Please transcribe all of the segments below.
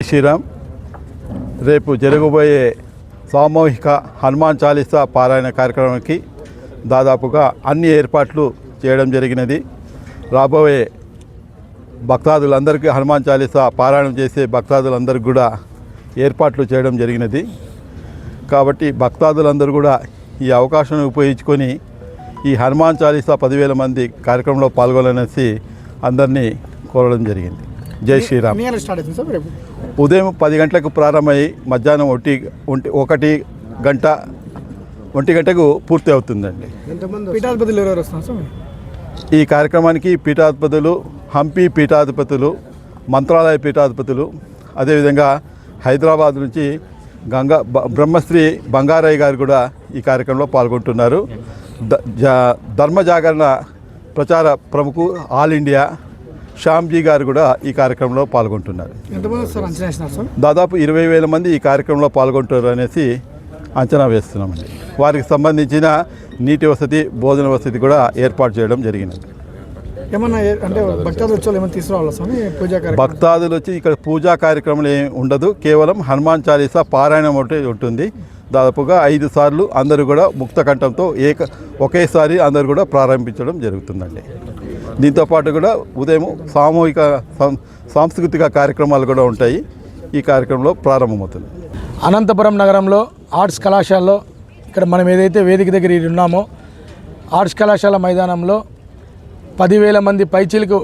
శ్రీరామ్. రేపు జరగబోయే సామూహిక హనుమాన్ చాలీసా పారాయణ కార్యక్రమానికి దాదాపుగా అన్ని ఏర్పాట్లు చేయడం జరిగినది. రాబోయే భక్తాదులందరికీ హనుమాన్ చాలీసా పారాయణం చేసే భక్తాదులందరికీ కూడా ఏర్పాట్లు చేయడం జరిగినది. కాబట్టి భక్తాదులందరూ కూడా ఈ అవకాశాన్ని ఉపయోగించుకొని ఈ హనుమాన్ చాలీసా 10,000 మంది కార్యక్రమంలో పాల్గొనాలనేసి అందరినీ కోరడం జరిగింది. జై శ్రీరామ్. ఉదయం 10 గంటలకు ప్రారంభమై మధ్యాహ్నం 1 గంటకు పూర్తి అవుతుందండి. ఈ కార్యక్రమానికి పీఠాధిపతులు, హంపి పీఠాధిపతులు, మంత్రాలయ పీఠాధిపతులు, అదేవిధంగా హైదరాబాద్ నుంచి బ్రహ్మశ్రీ బంగారయ్య గారు కూడా ఈ కార్యక్రమంలో పాల్గొంటున్నారు. ధర్మ జాగరణ ప్రచార ప్రముఖ ఆల్ ఇండియా శ్యామ్జీ గారు కూడా ఈ కార్యక్రమంలో పాల్గొంటున్నారు. దాదాపు 20,000 మంది ఈ కార్యక్రమంలో పాల్గొంటారు అనేసి అంచనా వేస్తున్నామండి. వారికి సంబంధించిన నీటి వసతి, భోజన వసతి కూడా ఏర్పాటు చేయడం జరిగినది. ఏమన్నా అంటే భక్తాదులు వచ్చి ఇక్కడ పూజా కార్యక్రమం ఏమి ఉండదు. కేవలం హనుమాన్ చాలీసా పారాయణం ఒకటి ఉంటుంది. దాదాపుగా 5 సార్లు అందరూ కూడా ముక్త కంఠంతో ఒకేసారి అందరూ కూడా ప్రారంభించడం జరుగుతుందండి. దీంతోపాటు కూడా ఉదయం సామూహిక సాంస్కృతిక కార్యక్రమాలు కూడా ఉంటాయి. ఈ కార్యక్రమంలో ప్రారంభమవుతుంది. అనంతపురం నగరంలో ఆర్ట్స్ కళాశాలలో ఇక్కడ మనం ఏదైతే వేదిక దగ్గర ఉన్నామో ఆర్ట్స్ కళాశాల మైదానంలో 10,000 మంది పైచిలకు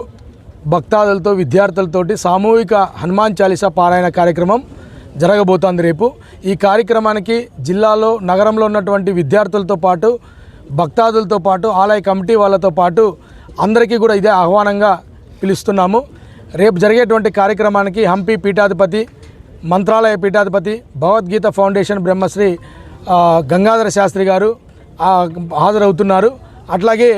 భక్తాదులతో, విద్యార్థులతోటి సామూహిక హనుమాన్ చాలీసా పారాయణ కార్యక్రమం జరగబోతోంది రేపు. ఈ కార్యక్రమానికి జిల్లాలో, నగరంలో ఉన్నటువంటి విద్యార్థులతో పాటు, భక్తాదులతో పాటు, ఆలయ కమిటీ వాళ్ళతో పాటు అందరికీ కూడా ఇదే ఆహ్వానంగా పిలుస్తున్నాము. రేపు జరిగేటువంటి కార్యక్రమానికి హంపి పీఠాధిపతి, మంత్రాలయ పీఠాధిపతి, భగవద్గీత ఫౌండేషన్ బ్రహ్మశ్రీ గంగాధర శాస్త్రి గారు హాజరవుతున్నారు. అట్లాగే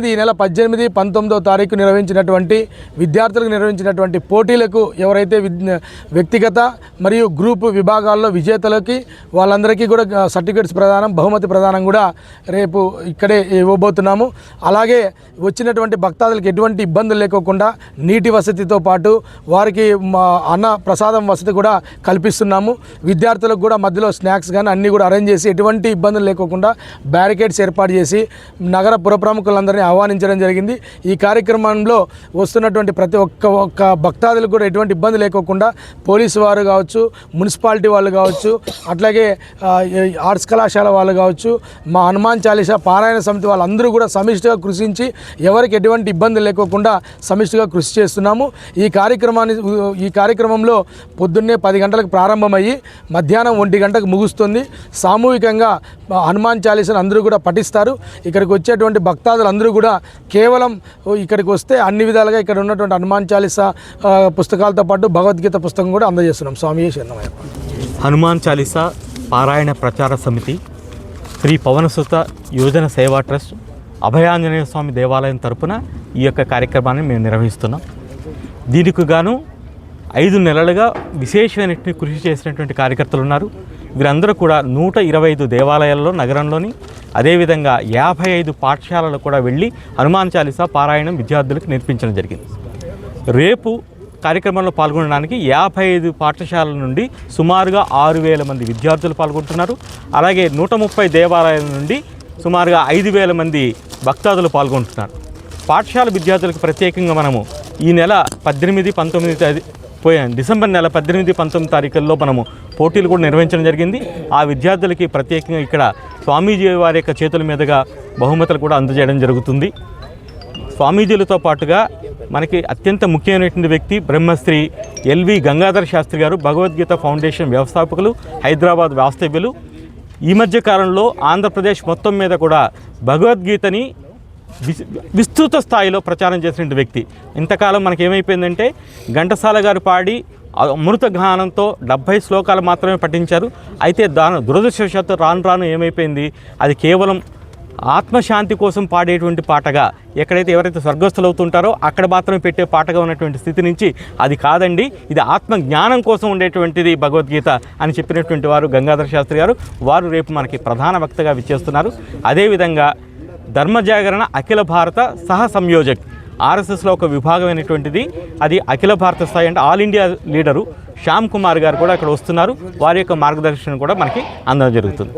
ఈ నెల 18, 19వ తారీఖు నిర్వహించినటువంటి విద్యార్థులకు నిర్వహించినటువంటి పోటీలకు ఎవరైతే వ్యక్తిగత మరియు గ్రూప్ విభాగాల్లో విజేతలకి వాళ్ళందరికీ కూడా సర్టిఫికేట్స్ ప్రదానం, బహుమతి ప్రదానం కూడా రేపు ఇక్కడే ఇవ్వబోతున్నాము. అలాగే వచ్చినటువంటి భక్తాదులకు ఎటువంటి ఇబ్బందులు లేకోకుండా నీటి వసతితో పాటు వారికి అన్న ప్రసాదం వసతి కూడా కల్పిస్తున్నాము. విద్యార్థులకు కూడా మధ్యలో స్నాక్స్ కానీ అన్నీ కూడా అరేంజ్ చేసి ఎటువంటి ఇబ్బందులు లేకోకుండా బ్యారికేడ్స్ ఏర్పాటు చేసి నగర పురప్రముఖులందరినీ ఆహ్వానించడం జరిగింది. ఈ కార్యక్రమంలో వస్తున్నటువంటి ప్రతి ఒక్క భక్తాదులకు కూడా ఎటువంటి ఇబ్బంది లేకోకుండా పోలీసు వారు కావచ్చు, మున్సిపాలిటీ వాళ్ళు కావచ్చు, అట్లాగే ఆర్ట్స్ కళాశాల వాళ్ళు కావచ్చు, మా హనుమాన్ చాలీసా పారాయణ సమితి వాళ్ళందరూ కూడా సమిష్టిగా కృషించి ఎవరికి ఎటువంటి ఇబ్బంది లేకోకుండా సమిష్టిగా కృషి చేస్తున్నాము. ఈ కార్యక్రమంలో పొద్దున్నే 10 గంటలకు ప్రారంభమయ్యి మధ్యాహ్నం 1 గంటకు ముగుస్తుంది. సామూహికంగా హనుమాన్ చాలీసాను అందరూ కూడా పఠిస్తారు. ఇక్కడికి వచ్చేటువంటి భక్తాదులు అందరూ కూడా కేవలం ఇక్కడికి వస్తే అన్ని విధాలుగా ఇక్కడ ఉన్నటువంటి హనుమాన్ చాలీసా పుస్తకాలతో పాటు భగవద్గీత పుస్తకం కూడా అందజేస్తున్నాం. స్వామి శరణమయ్య. హనుమాన్ చాలీసా పారాయణ ప్రచార సమితి, శ్రీ పవనసుత యోజన సేవా ట్రస్ట్, అభయాంజనేయ స్వామి దేవాలయం తరపున ఈ యొక్క కార్యక్రమాన్ని మేము నిర్వహిస్తున్నాం. దీనికి గాను 5 నెలలుగా విశేషమైన కృషి చేసినటువంటి కార్యకర్తలు ఉన్నారు. వీరందరూ కూడా 125 దేవాలయాల్లో నగరంలోని, అదేవిధంగా 55 పాఠశాలలు కూడా వెళ్ళి హనుమాన్ చాలీసా పారాయణం విద్యార్థులకు నేర్పించడం జరిగింది. రేపు కార్యక్రమంలో పాల్గొనడానికి 55 పాఠశాలల నుండి సుమారుగా 6,000 మంది విద్యార్థులు పాల్గొంటున్నారు. అలాగే 130 దేవాలయాల నుండి సుమారుగా 5,000 మంది భక్తాదులు పాల్గొంటున్నారు. పాఠశాల విద్యార్థులకు ప్రత్యేకంగా మనము ఈ నెల 18, 19 డిసెంబర్ నెల 18, 19 తారీఖుల్లో మనము పోటీలు కూడా నిర్వహించడం జరిగింది. ఆ విద్యార్థులకి ప్రత్యేకంగా ఇక్కడ స్వామీజీ వారి యొక్క చేతుల మీదుగా బహుమతులు కూడా అందజేయడం జరుగుతుంది. స్వామీజీలతో పాటుగా మనకి అత్యంత ముఖ్యమైనటువంటి వ్యక్తి బ్రహ్మశ్రీ ఎల్వి గంగాధర శాస్త్రి గారు, భగవద్గీత ఫౌండేషన్ వ్యవస్థాపకులు, హైదరాబాద్ వాస్తవ్యులు. ఈ మధ్య కాలంలో ఆంధ్రప్రదేశ్ మొత్తం మీద కూడా భగవద్గీతని విస్తృత స్థాయిలో ప్రచారం చేసిన వ్యక్తి. ఇంతకాలం మనకేమైపోయిందంటే ఘంటసాల గారు పాడి అమృత గానంతో 70 శ్లోకాలు మాత్రమే పఠించారు. అయితే దురదృష్టవశాత్తు రాను ఏమైపోయింది, అది కేవలం ఆత్మశాంతి కోసం పాడేటువంటి పాటగా, ఎక్కడైతే ఎవరైతే స్వర్గస్థులు అవుతుంటారో అక్కడ మాత్రమే పెట్టే పాటగా ఉన్నటువంటి స్థితి నుంచి అది కాదండి, ఇది ఆత్మ జ్ఞానం కోసం ఉండేటువంటిది భగవద్గీత అని చెప్పినటువంటి వారు గంగాధర శాస్త్రి గారు. వారు రేపు మనకి ప్రధాన వక్తగా విచ్చేస్తున్నారు. అదేవిధంగా ధర్మజాగరణ అఖిల భారత సహ సంయోజక్, ఆర్ఎస్ఎస్లో ఒక విభాగమైనటువంటిది, అది అఖిల భారత స్థాయి అంటే all India leader Shyam Kumar గారు కూడా ఇక్కడ వస్తున్నారు. వారి యొక్క మార్గదర్శనం కూడా మనకి అందడం జరుగుతుంది.